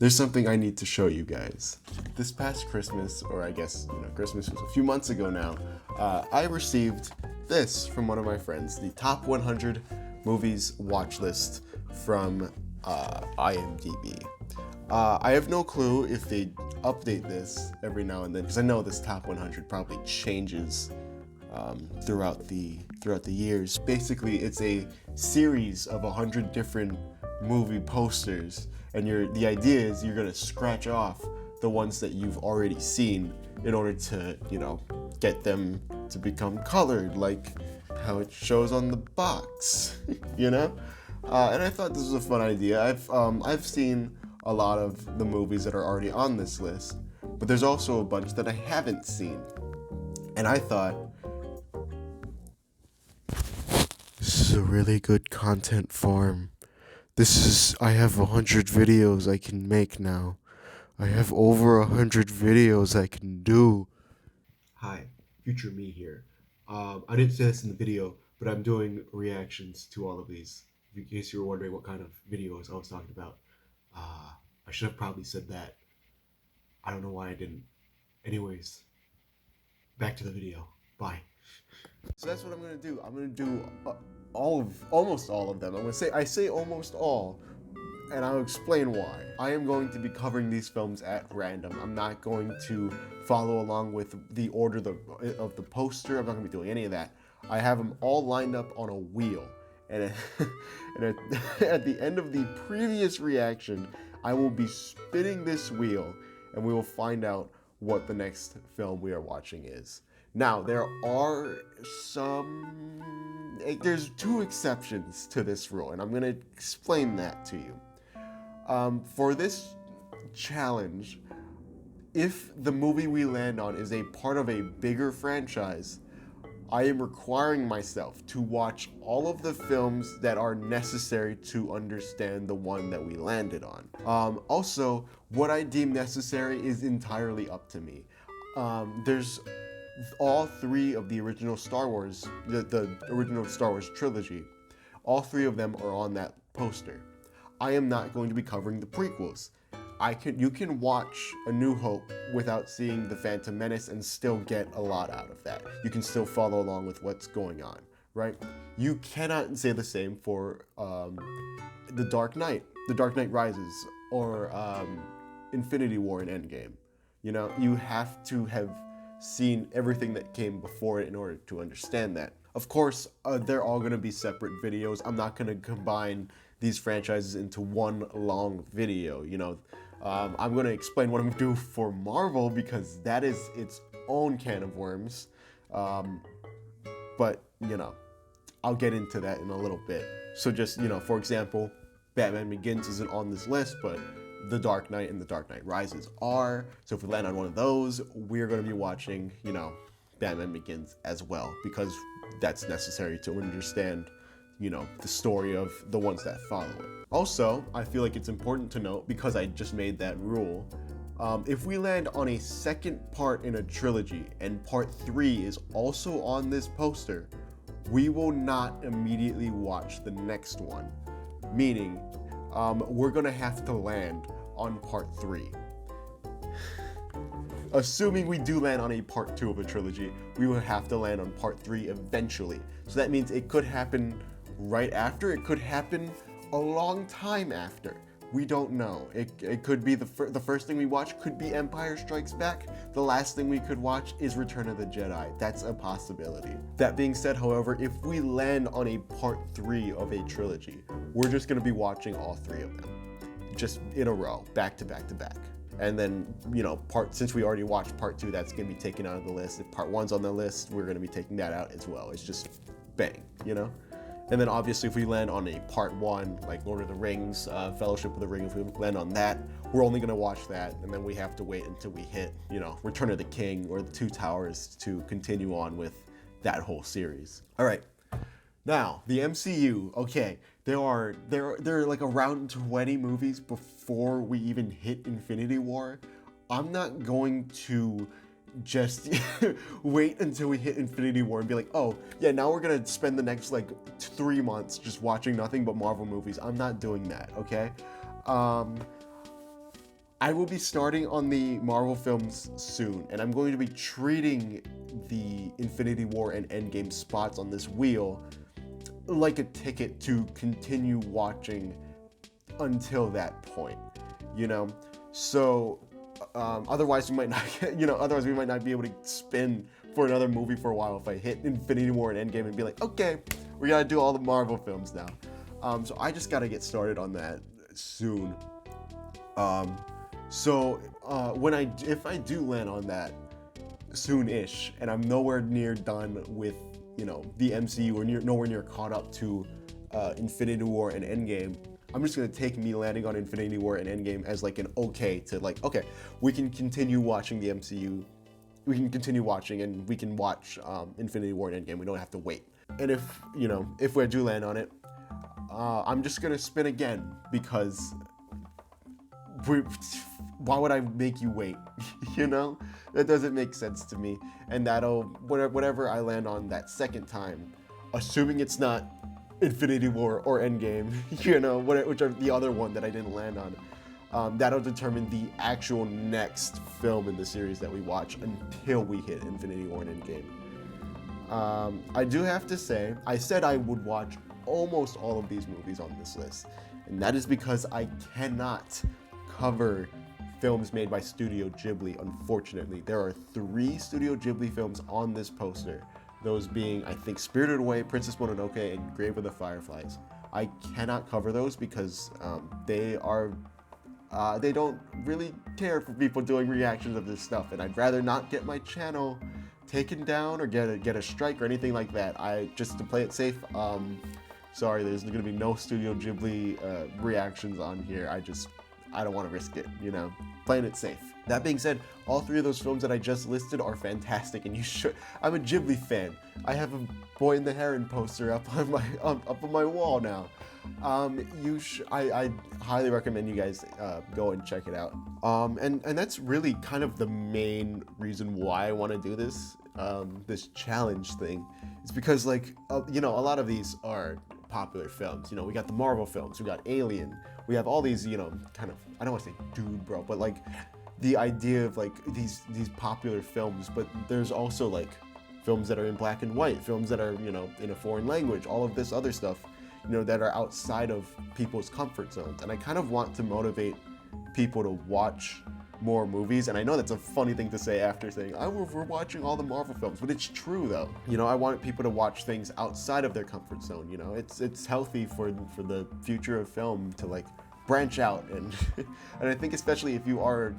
There's something I need to show you guys. This past Christmas, or I guess, Christmas was a few months ago now, I received this from one of my friends, the top 100 movies watch list from IMDB. I have no clue if they update this every now and then, because I know this top 100 probably changes throughout the years. Basically, it's a series of 100 different movie posters, and the idea is you're gonna scratch off the ones that you've already seen in order to, get them to become colored, like how it shows on the box, And I thought this was a fun idea. I've seen a lot of the movies that are already on this list, but there's also a bunch that I haven't seen, and I thought this is a really good content form. I have 100 videos I can make now. I have over 100 videos I can do. Hi, future me here. I didn't say this in the video, but I'm doing reactions to all of these. In case you were wondering what kind of videos I was talking about. I should have probably said that. I don't know why I didn't. Anyways, back to the video. Bye. So that's what I'm gonna do. I'm gonna do almost all of them. I say almost all, and I'll explain why. I am going to be covering these films at random. I'm not going to follow along with the order of the poster. I'm not gonna be doing any of that. I have them all lined up on a wheel, and at the end of the previous reaction, I will be spinning this wheel, and we will find out what the next film we are watching is. Now, there's two exceptions to this rule, and I'm going to explain that to you. For this challenge, if the movie we land on is a part of a bigger franchise, I am requiring myself to watch all of the films that are necessary to understand the one that we landed on. Also, what I deem necessary is entirely up to me. There's all three of the original Star Wars, the original Star Wars trilogy, all three of them are on that poster. I am not going to be covering the prequels. You can watch A New Hope without seeing The Phantom Menace and still get a lot out of that. You can still follow along with what's going on, right? You cannot say the same for The Dark Knight Rises, or Infinity War and Endgame. You have to have seen everything that came before it in order to understand that. Of course, they're all going to be separate videos. I'm not going to combine these franchises into one long video. I'm going to explain what I'm going to do for Marvel, because that is its own can of worms. But I'll get into that in a little bit. So just, for example, Batman Begins isn't on this list, but The Dark Knight and The Dark Knight Rises are. So if we land on one of those, we're going to be watching, Batman Begins as well, because that's necessary to understand, the story of the ones that follow it. Also, I feel like it's important to note, because I just made that rule, if we land on a second part in a trilogy and part 3 is also on this poster, we will not immediately watch the next one. Meaning, we're gonna have to land on part 3. Assuming we do land on a part 2 of a trilogy, we will have to land on part 3 eventually. So that means it could happen right after, it could happen a long time after. We don't know. It could be the first thing we watch could be Empire Strikes Back. The last thing we could watch is Return of the Jedi. That's a possibility. That being said, however, if we land on a part 3 of a trilogy, we're just gonna be watching all 3 of them, just in a row, back to back to back. And then, since we already watched part 2, that's gonna be taken out of the list. If part 1's on the list, we're gonna be taking that out as well. It's just bang, And then obviously if we land on a part 1, like Lord of the Rings, Fellowship of the Ring, if we land on that, we're only gonna watch that, and then we have to wait until we hit, Return of the King or the Two Towers to continue on with that whole series. All right, now the MCU. Okay, there are like around 20 movies before we even hit Infinity War. I'm not going to just wait until we hit Infinity War and be like, oh yeah, now we're gonna spend the next 3 months just watching nothing but Marvel movies. I'm not doing that, okay? I will be starting on the Marvel films soon, and I'm going to be treating the Infinity War and Endgame spots on this wheel like a ticket to continue watching until that point, you know? So, otherwise we might not get, otherwise we might not be able to spin for another movie for a while if I hit Infinity War and Endgame and be like, okay, we gotta do all the Marvel films now. So I just gotta get started on that soon. If I do land on that soon-ish, and I'm nowhere near done with, the MCU, or nowhere near caught up to Infinity War and Endgame, I'm just gonna take me landing on Infinity War and Endgame as like an okay to like, okay, we can continue watching the MCU, we can continue watching, and we can watch Infinity War and Endgame. We don't have to wait. And if we do land on it, I'm just gonna spin again because why would I make you wait? That doesn't make sense to me. And that'll, whatever I land on that second time, assuming it's not Infinity War or Endgame, which are the other one that I didn't land on, that'll determine the actual next film in the series that we watch until we hit Infinity War and Endgame. I do have to say, I said I would watch almost all of these movies on this list, and that is because I cannot cover films made by Studio Ghibli, unfortunately. There are 3 Studio Ghibli films on this poster, those being, I think, Spirited Away, Princess Mononoke, and Grave of the Fireflies. I cannot cover those because they don't really care for people doing reactions of this stuff, and I'd rather not get my channel taken down or get a strike or anything like that. Just to play it safe, sorry, there's gonna be no Studio Ghibli reactions on here. I don't want to risk it, playing it safe. That being said, all 3 of those films that I just listed are fantastic, and you should. I'm a Ghibli fan. I have a Boy and the Heron poster up on my wall now. I highly recommend you guys go and check it out. And that's really kind of the main reason why I want to do this challenge thing. It's because a lot of these are popular films. We got the Marvel films, we got Alien, we have all these, kind of, I don't want to say dude bro, but the idea of these popular films, but there's also films that are in black and white, films that are, in a foreign language, all of this other stuff, that are outside of people's comfort zones. And I kind of want to motivate people to watch more movies. And I know that's a funny thing to say after saying, we're watching all the Marvel films, but it's true though. I want people to watch things outside of their comfort zone. It's healthy for the future of film to branch out, and and I think especially if you are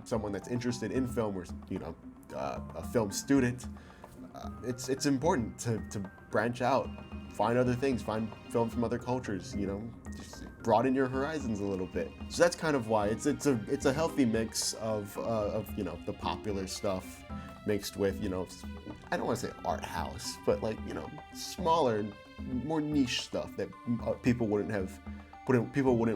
someone that's interested in film, or a film student, it's important to branch out, find other things, find films from other cultures, just broaden your horizons a little bit. So that's kind of why it's a healthy mix of the popular stuff mixed with I don't want to say art house, but smaller, more niche stuff that people wouldn't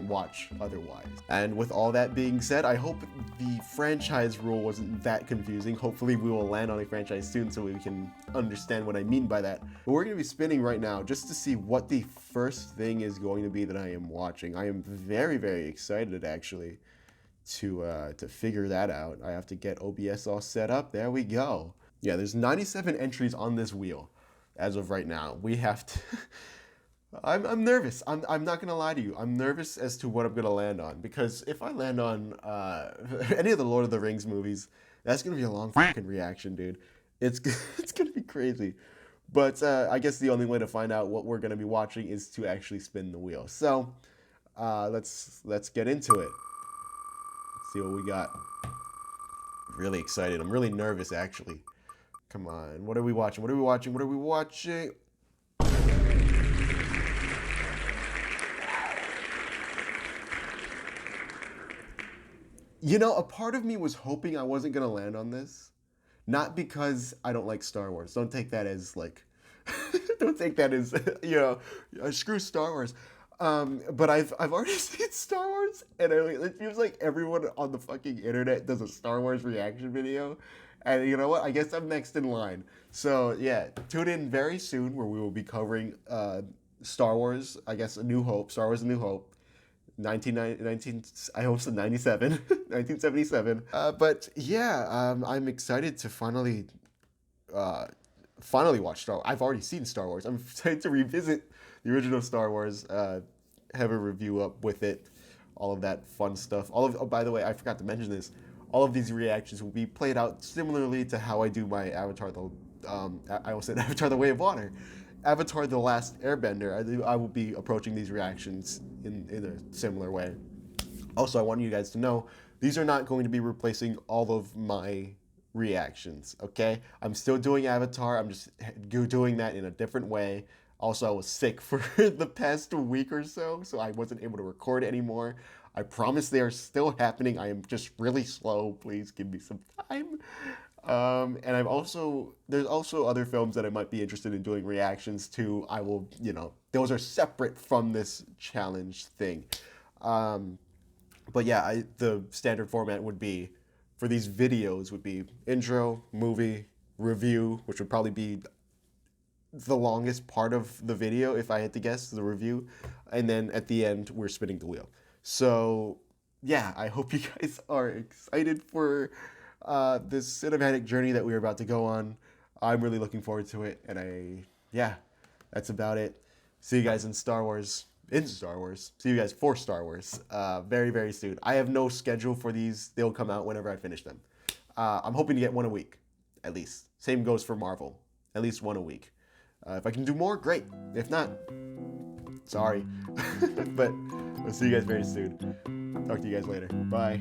watch otherwise. And with all that being said, I hope the franchise rule wasn't that confusing. Hopefully we will land on a franchise soon so we can understand what I mean by that. But we're going to be spinning right now just to see what the first thing is going to be that I am watching. I am very, very excited actually to figure that out. I have to get OBS all set up. There we go. Yeah, there's 97 entries on this wheel as of right now. We have to... I'm nervous. I'm not gonna lie to you. I'm nervous as to what I'm gonna land on, because if I land on any of the Lord of the Rings movies, that's gonna be a long fucking reaction, dude. It's gonna be crazy. But I guess the only way to find out what we're gonna be watching is to actually spin the wheel. So let's get into it. Let's see what we got. Really excited. I'm really nervous actually. Come on. What are we watching? What are we watching? What are we watching? A part of me was hoping I wasn't going to land on this. Not because I don't like Star Wars. Don't take that as don't take that as, screw Star Wars. But I've already seen Star Wars, and it feels like everyone on the fucking internet does a Star Wars reaction video. And you know what? I guess I'm next in line. So yeah, tune in very soon where we will be covering Star Wars, I guess Star Wars A New Hope. I almost said 97, 1977. But yeah, I'm excited to finally watch Star Wars. I've already seen Star Wars. I'm excited to revisit the original Star Wars, have a review up with it, all of that fun stuff. Oh, by the way, I forgot to mention this. All of these reactions will be played out similarly to how I do my Avatar, I almost said Avatar: The Way of Water. Avatar: The Last Airbender. I will be approaching these reactions in a similar way. Also, I want you guys to know these are not going to be replacing all of my reactions, okay? I'm still doing Avatar. I'm just doing that in a different way. Also, I was sick for the past week or so I wasn't able to record anymore. I promise they are still happening. I am just really slow. Please give me some time. And there's also other films that I might be interested in doing reactions to. I will, those are separate from this challenge thing. But yeah, the standard format would be, for these videos, would be intro, movie, review, which would probably be the longest part of the video, if I had to guess, the review. And then at the end, we're spinning the wheel. So yeah, I hope you guys are excited for this cinematic journey that we're about to go on. I'm really looking forward to it. And yeah, that's about it. See you guys in Star Wars. See you guys for Star Wars very, very soon. I have no schedule for these. They'll come out whenever I finish them. I'm hoping to get one a week, at least. Same goes for Marvel. At least one a week. If I can do more, great. If not, sorry. But I'll see you guys very soon. Talk to you guys later. Bye.